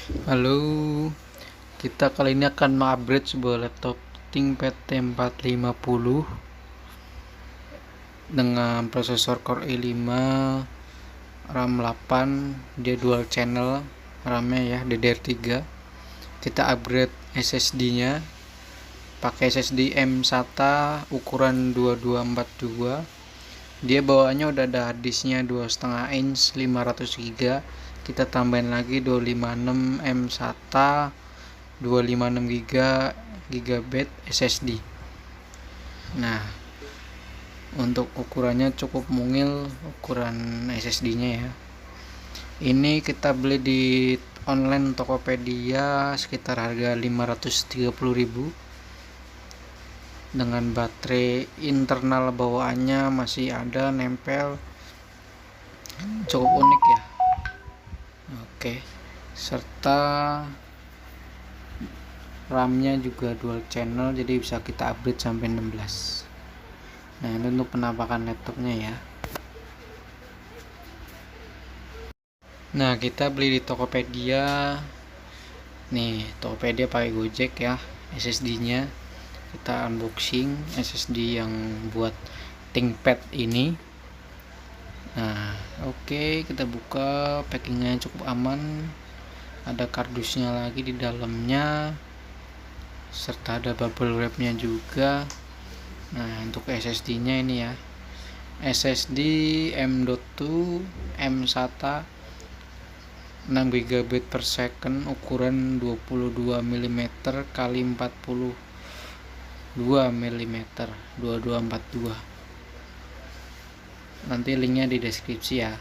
Halo, kita kali ini akan mengupgrade sebuah laptop Thinkpad T450 dengan prosesor Core i5, RAM 8, dia dual channel, RAM-nya ya DDR3. Kita upgrade SSD-nya, pakai SSD Msata ukuran 2242. Dia bawaannya udah ada harddisknya 2,5 inch 500 GB. Kita tambahin lagi 256 Msata 256 GB SSD. Nah, untuk ukurannya cukup mungil ukuran SSD-nya ya. Ini kita beli di online Tokopedia sekitar harga 530.000 dengan baterai internal bawaannya masih ada nempel, cukup unik ya. Oke, serta RAM-nya juga dual channel, jadi bisa kita upgrade sampai 16. Nah, ini untuk penampakan laptopnya ya. Nah, kita beli di Tokopedia. Nih, Tokopedia pakai Gojek ya SSD-nya. Kita unboxing SSD yang buat Thinkpad ini. Nah, oke, kita buka, packingnya cukup aman. Ada kardusnya lagi di dalamnya, serta ada bubble wrapnya juga. Nah, untuk SSD-nya ini ya, SSD M.2 Msata 6 GB per second, ukuran 22 mm kali 42 mm 2242. Nanti linknya di deskripsi ya.